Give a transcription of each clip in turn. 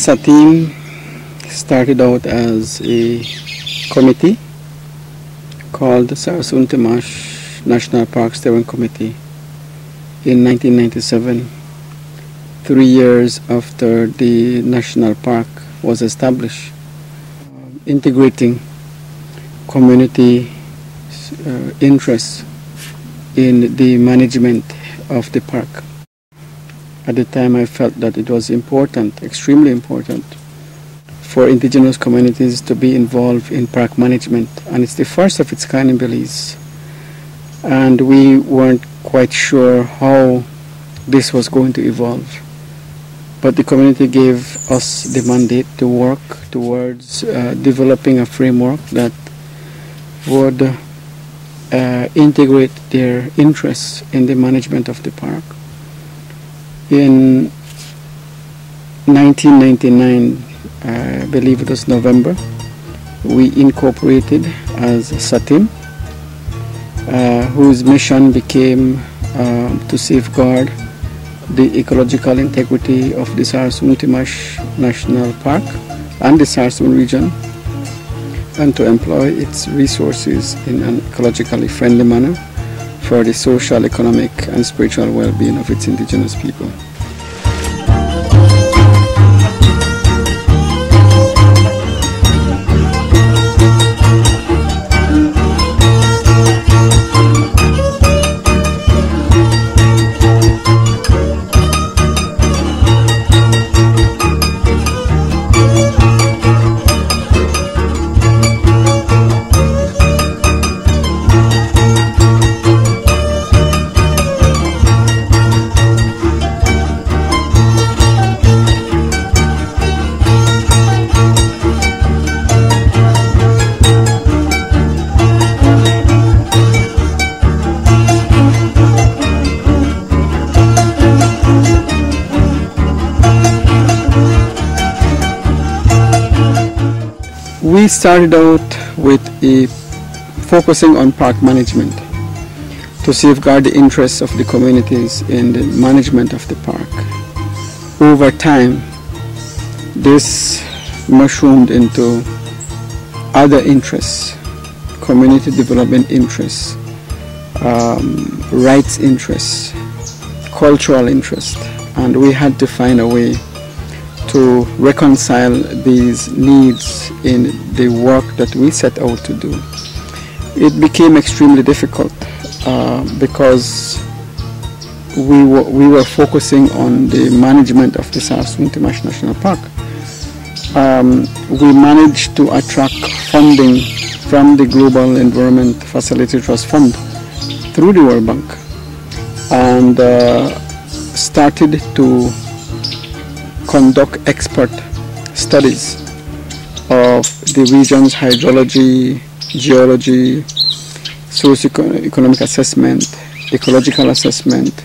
SATIIM started out as a committee called the SATIIM National Park Steering Committee in 1997, 3 years after the national park was established, integrating community interests in the management of the park. At the time, I felt that it was important, extremely important, for indigenous communities to be involved in park management, and it's the first of its kind in Belize. And we weren't quite sure how this was going to evolve. But the community gave us the mandate to work towards developing a framework that would integrate their interests in the management of the park. In 1999, I believe it was November, we incorporated as SATIIM, whose mission became to safeguard the ecological integrity of the SATIIM National Park and the SATIIM region, and to employ its resources in an ecologically friendly manner for the social, economic, and spiritual well-being of its indigenous people. We started out with focusing on park management to safeguard the interests of the communities in the management of the park. Over time, this mushroomed into other interests, community development interests, rights interests, cultural interests, and we had to find a way to reconcile these needs in the work that we set out to do. It became extremely difficult because we were focusing on the management of the SATIIM National Park. We managed to attract funding from the Global Environment Facility Trust Fund through the World Bank, and started to conduct expert studies of the region's hydrology, geology, socio-economic assessment, ecological assessment.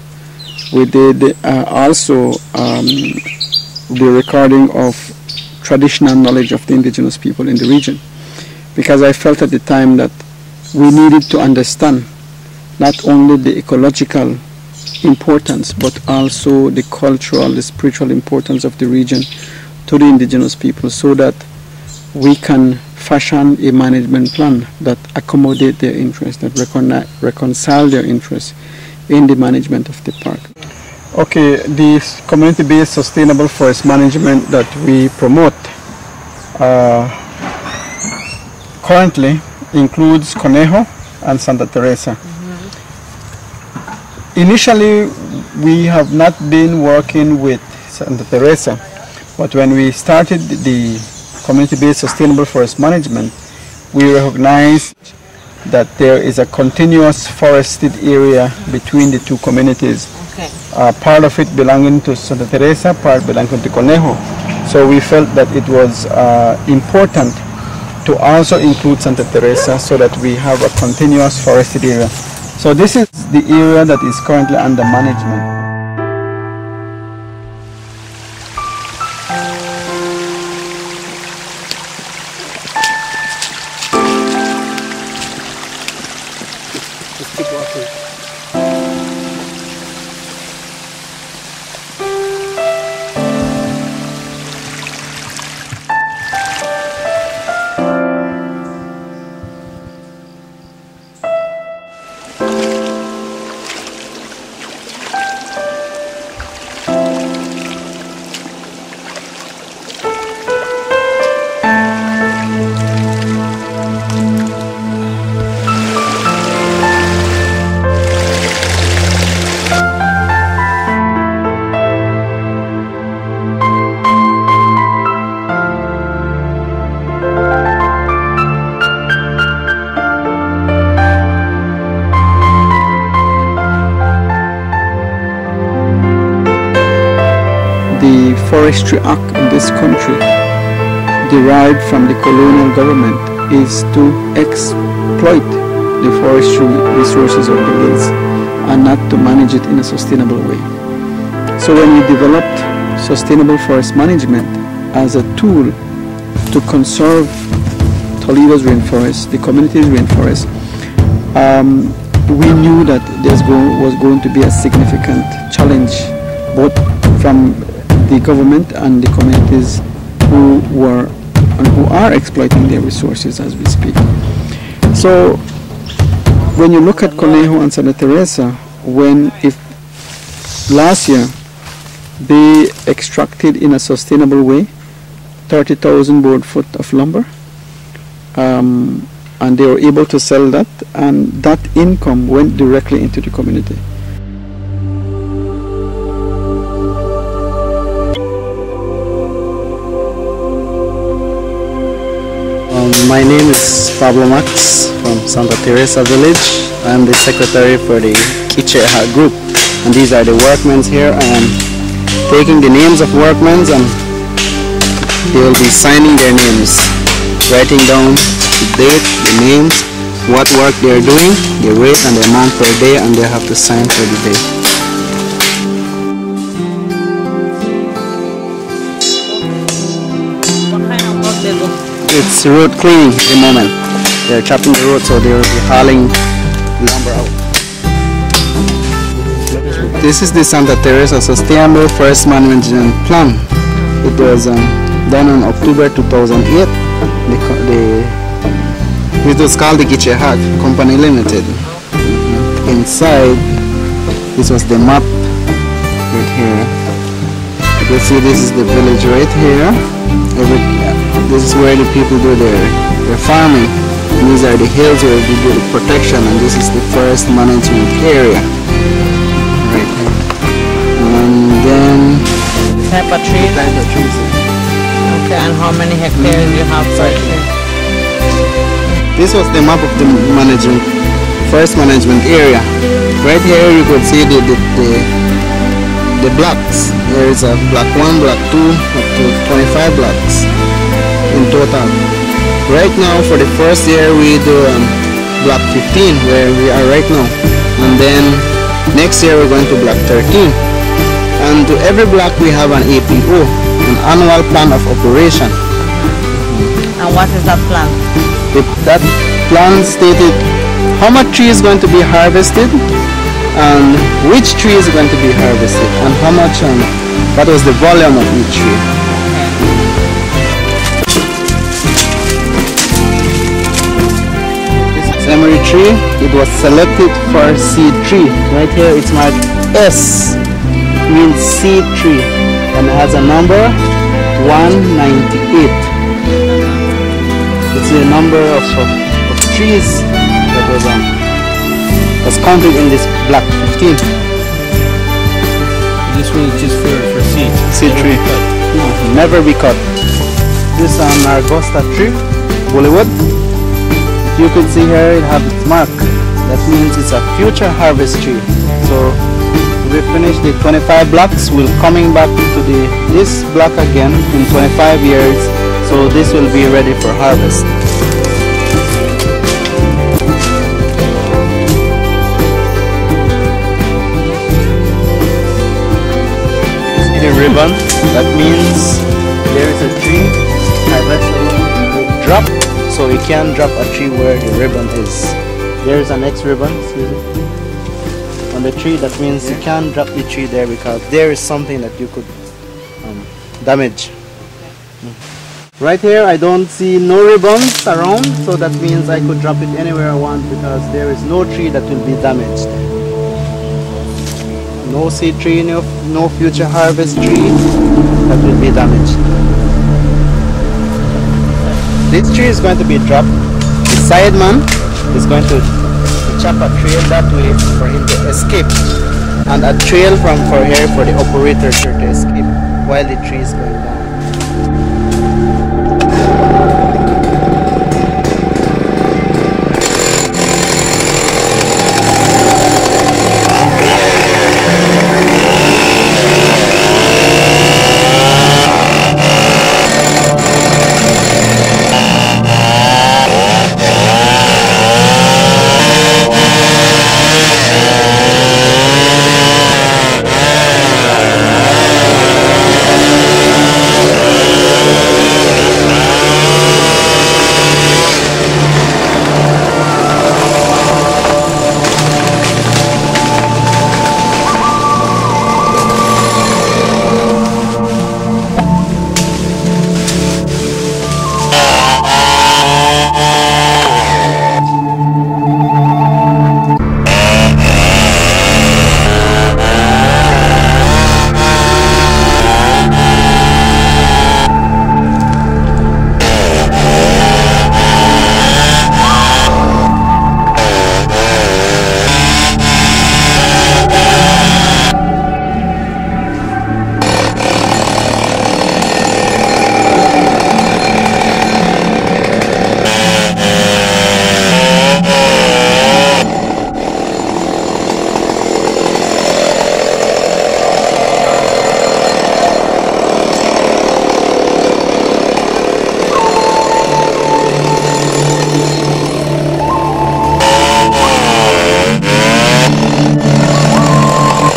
We did also the recording of traditional knowledge of the indigenous people in the region, because I felt at the time that we needed to understand not only the ecological importance but also the cultural, the spiritual importance of the region to the indigenous people, so that we can fashion a management plan that accommodate their interests, that reconcile their interests in the management of the park. Okay, the community-based sustainable forest management that we promote currently includes Conejo and Santa Teresa. Initially, we have not been working with Santa Teresa, but when we started the community-based sustainable forest management, we recognized that there is a continuous forested area between the two communities. Okay. Part of it belonging to Santa Teresa, part belonging to Conejo. So we felt that it was important to also include Santa Teresa so that we have a continuous forested area. So this is the area that is currently under management. Just keep walking. The Forestry Act in this country, derived from the colonial government, is to exploit the forestry resources of the hills and not to manage it in a sustainable way. So when we developed sustainable forest management as a tool to conserve Toledo's rainforest, the community's rainforest, we knew that there was going to be a significant challenge both from the government and the communities who were and who are exploiting their resources as we speak. So when you look at Conejo and Santa Teresa, if last year they extracted in a sustainable way 30,000 board foot of lumber, and they were able to sell that, and that income went directly into the community. My name is Pablo Max from Santa Teresa village. I'm the secretary for the Kiche group, and these are the workmen here. I am taking the names of workmen, and they will be signing their names, writing down the date, the names, what work they are doing, the rate and the amount per day, and they have to sign for the day. What kind of work they do? It's road cleaning at the moment. They're chopping the road, so they will be hauling lumber out. This is the Santa Teresa Sustainable Forest Management Plan. It was done in October 2008. It was called the Kiche Company Limited. Inside, this was the map right here. You can see this is the village right here. This is where the people do their farming. And these are the hills where we do the protection, and this is the forest management area right here. type of tree? Type of trees. Okay, and how many hectares you have per tree? This was the map of the first management area. Right here you could see the blocks. There is a block 1, block 2, up to 25 blocks in total. Right now for the first year we do block 15 where we are right now, and then next year we're going to block 13, and to every block we have an APO, an annual plan of operation. And what is that plan? That plan stated how much tree is going to be harvested and which tree is going to be harvested and how much and what was the volume of each tree. Emery tree, it was selected for seed tree. Right here it's marked S, means seed tree, and it has a number 198. It's the number of trees that was counted in this block 15. This one is just for seed. Seed tree. No, never be cut. This is an Argosta tree, Bollywood. You can see here it has its mark. That means it's a future harvest tree. So we finish the 25 blocks, we'll coming back to this block again in 25 years. So this will be ready for harvest. See the ribbon? That means there is a tree harvest drop. So we can drop a tree where the ribbon is. There is an X ribbon, excuse me, on the tree. That means you can't drop the tree there because there is something that you could damage. Right here I don't see no ribbons around, so that means I could drop it anywhere I want because there is no tree that will be damaged. No seed tree, no future harvest tree that will be damaged. This tree is going to be dropped. The side man is going to chop a trail that way for him to escape, and a trail from here for the operator to escape while the tree is going down.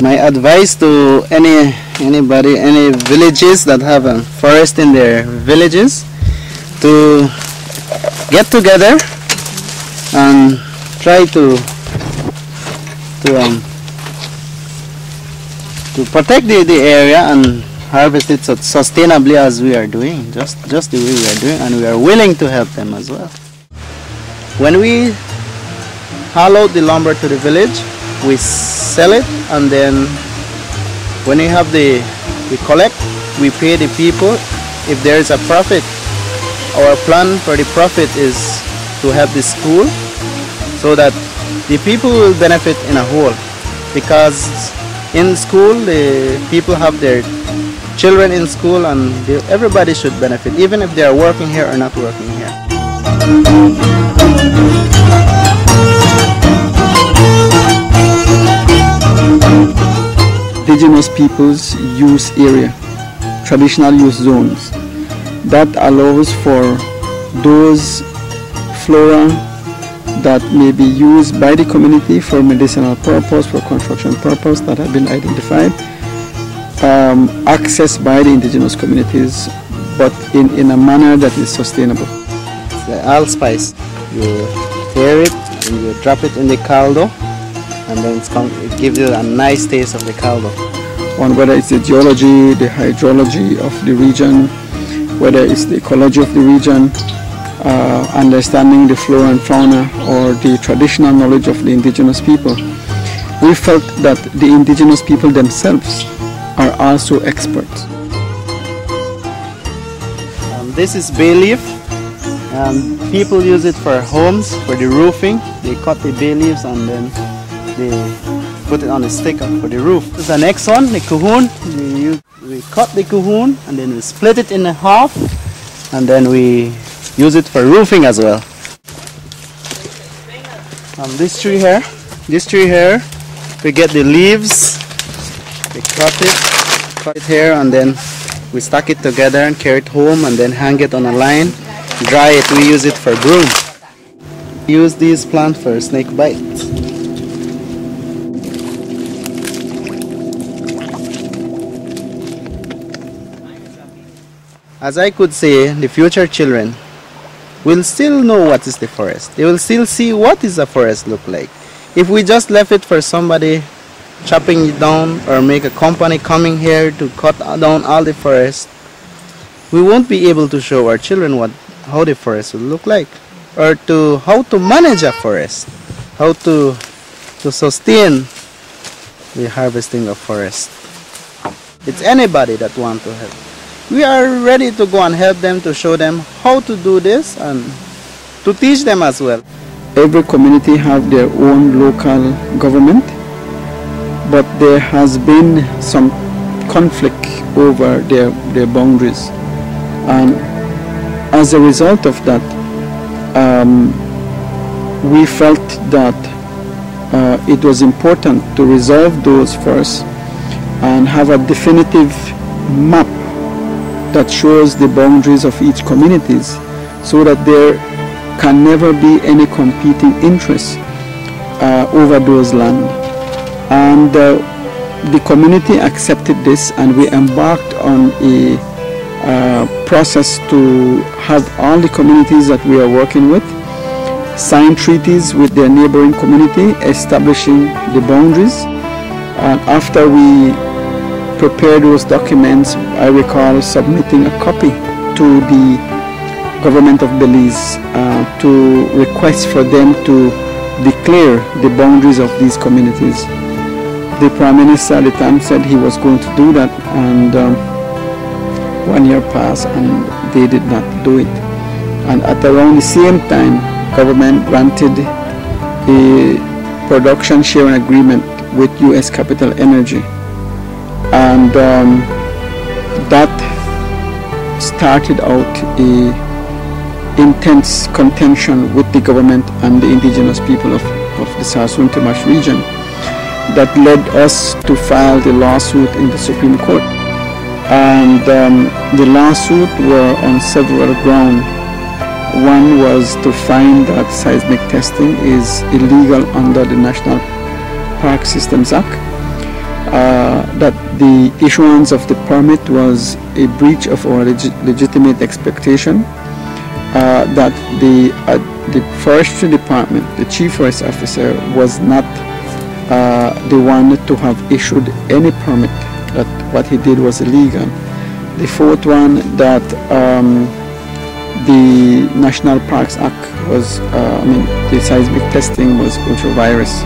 My advice to any villages that have a forest in their villages, to get together and try to protect the area and harvest it sustainably as we are doing, just the way we are doing, and we are willing to help them as well. When we haul out the lumber to the village, we sell it, and then when we have we collect, we pay the people. If there is a profit, our plan for the profit is to help the school so that the people will benefit in a whole, because in school the people have their children in school, and everybody should benefit, even if they are working here or not working here. Indigenous peoples use area, traditional use zones, that allows for those flora that may be used by the community for medicinal purpose, for construction purpose that have been identified, accessed by the indigenous communities, but in a manner that is sustainable. The allspice, you tear it and you drop it in the caldo, and then it gives you a nice taste of the caldo. On whether it's the geology, the hydrology of the region, whether it's the ecology of the region, understanding the flora and fauna, or the traditional knowledge of the indigenous people. We felt that the indigenous people themselves are also experts. This is bay leaf. People use it for homes, for the roofing. They cut the bay leaves and then they put it on a stick for the roof. This is the next one, the cahoon. We cut the cahoon and then we split it in half, and then we use it for roofing as well. This tree here, we get the leaves, we cut it here, and then we stack it together and carry it home and then hang it on a line. Dry it, we use it for broom. Use these plants for snake bite. As I could say, the future children will still know what is the forest. They will still see what is a forest look like. If we just left it for somebody chopping it down, or make a company coming here to cut down all the forest, we won't be able to show our children how the forest will look like, or how to manage a forest, how to sustain the harvesting of forest. It's anybody that wants to help. We are ready to go and help them, to show them how to do this and to teach them as well. Every community have their own local government, but there has been some conflict over their boundaries, and as a result of that, we felt that it was important to resolve those first and have a definitive map that shows the boundaries of each communities, so that there can never be any competing interests over those land. And the community accepted this, and we embarked on a process to have all the communities that we are working with sign treaties with their neighboring community, establishing the boundaries. And after we prepare those documents, I recall submitting a copy to the government of Belize to request for them to declare the boundaries of these communities. The Prime Minister at the time said he was going to do that, and 1 year passed and they did not do it. And at around the same time, government granted a production sharing agreement with U.S. Capital Energy, and that started out a intense contention with the government and the indigenous people of the SATIIM region that led us to file the lawsuit in the Supreme Court. And the lawsuit were on several grounds. One was to find that seismic testing is illegal under the National Park Systems Act, that the issuance of the permit was a breach of our legitimate expectation, that the forestry department, the chief forest officer, was not the one to have issued any permit, that what he did was illegal. The fourth one, that the National Parks Act was, the seismic testing was ultra-virus.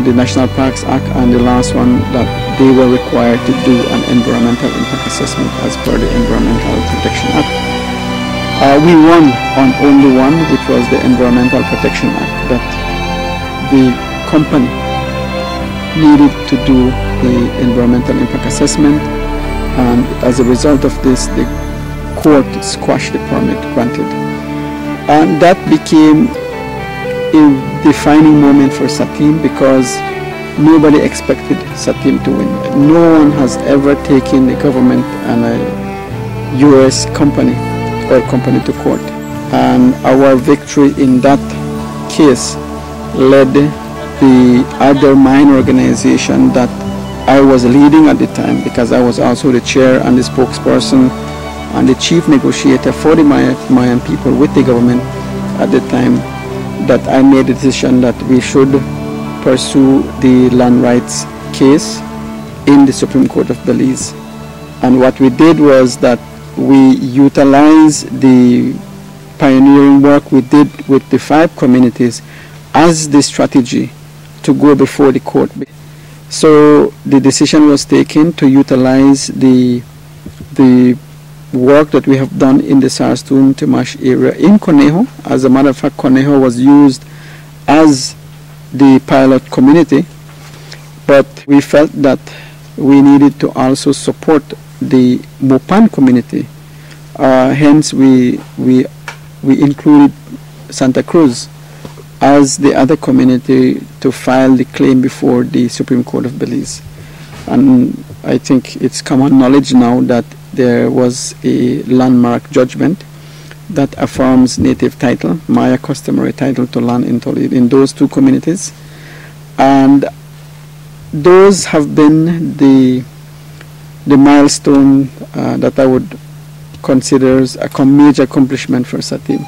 The National Parks Act, and the last one, that they were required to do an environmental impact assessment as per the Environmental Protection Act. We won on only one, which was the Environmental Protection Act, that the company needed to do the environmental impact assessment, And as a result of this, the court squashed the permit granted. And that became a defining moment for SATIIM because nobody expected SATIIM to win. No one has ever taken the government and a US company or company to court. And our victory in that case led the other mine organization that I was leading at the time, because I was also the chair and the spokesperson and the chief negotiator for the Mayan people with the government at the time, that I made the decision that we should pursue the land rights case in the Supreme Court of Belize. And what we did was that we utilized the pioneering work we did with the 5 communities as the strategy to go before the court. So the decision was taken to utilize the work that we have done in the Sarsoon Temash area in Conejo. As a matter of fact, Conejo was used as the pilot community, but we felt that we needed to also support the Mopan community. Hence, we included Santa Cruz as the other community to file the claim before the Supreme Court of Belize. And I think it's common knowledge now that there was a landmark judgment that affirms native title, Maya customary title to land in Toledo in those 2 communities. And those have been the milestone that I would consider as a major accomplishment for SATIIM.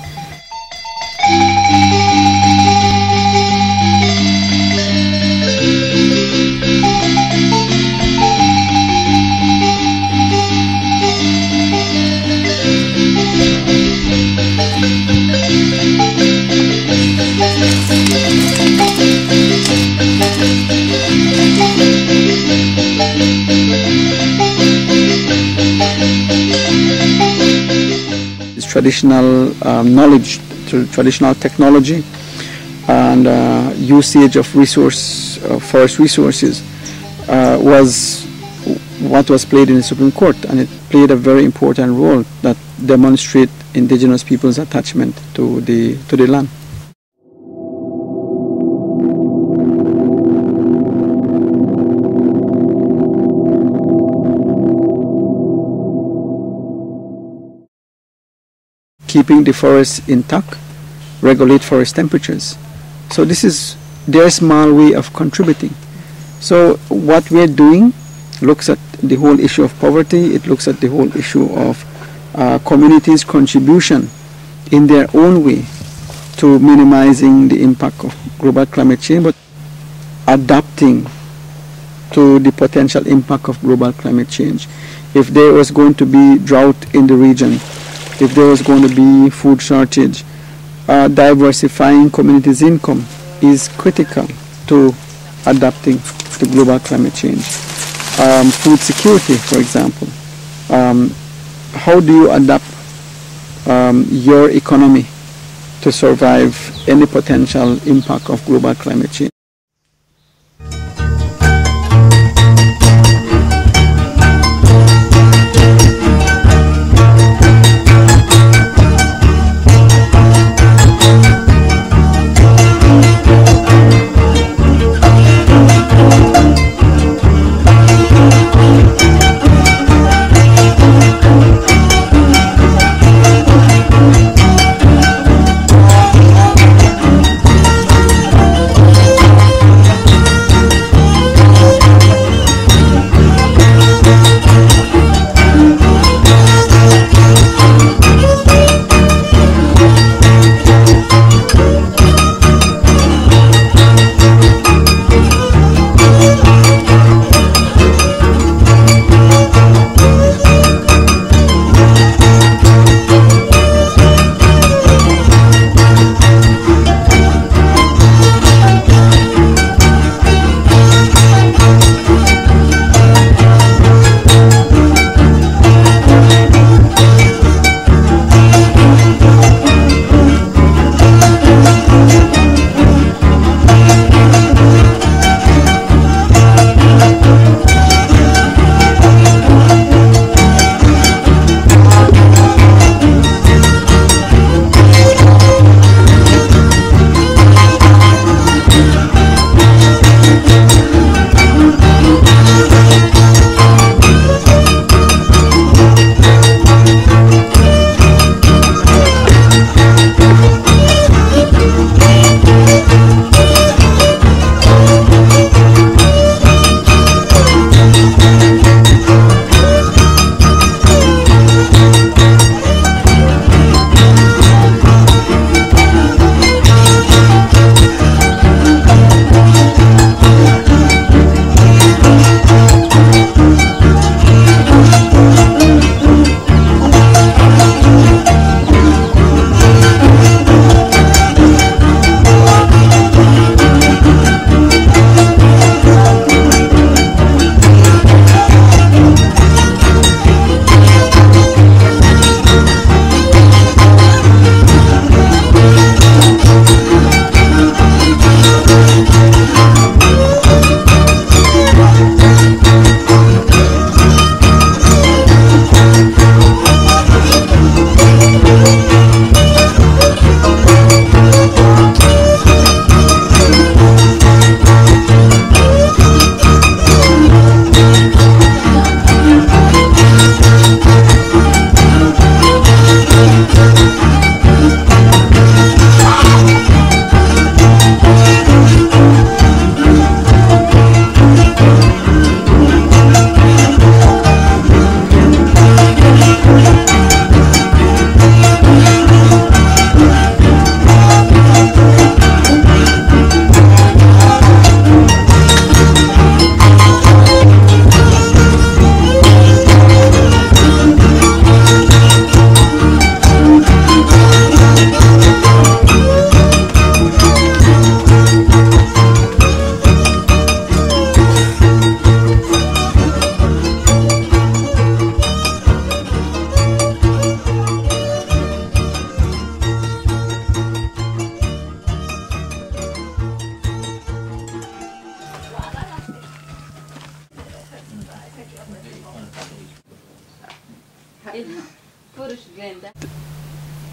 Traditional knowledge, traditional technology, and usage of forest resources was what was played in the Supreme Court, and it played a very important role that demonstrate indigenous people's attachment to the land. Keeping the forests intact, regulate forest temperatures. So this is their small way of contributing. So what we're doing looks at the whole issue of poverty, it looks at the whole issue of communities' contribution in their own way to minimizing the impact of global climate change, but adapting to the potential impact of global climate change. If there was going to be drought in the region, if there was going to be food shortage, diversifying communities' income is critical to adapting to global climate change. Food security, for example. How do you adapt your economy to survive any potential impact of global climate change?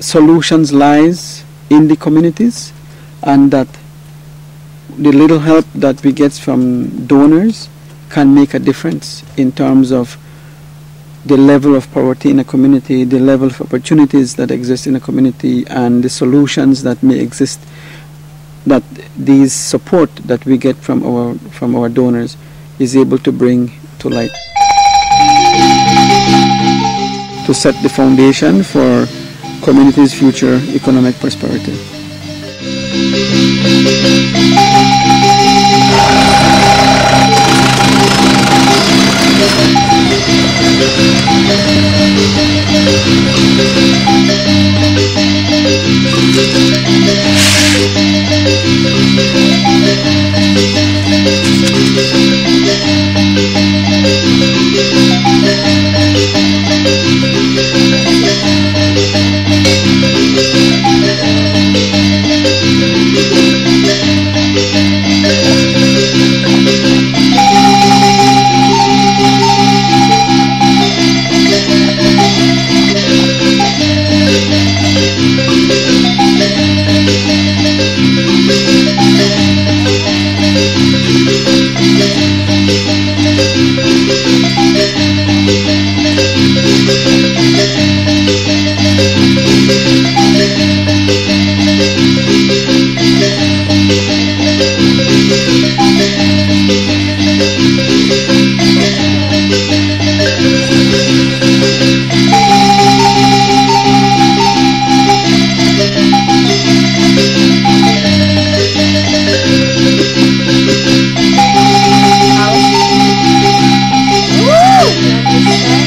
solutions lies in the communities, and that the little help that we get from donors can make a difference in terms of the level of poverty in a community, the level of opportunities that exist in a community, and the solutions that may exist, that these support that we get from our donors is able to bring to light, to set the foundation for community's future economic prosperity. Woo!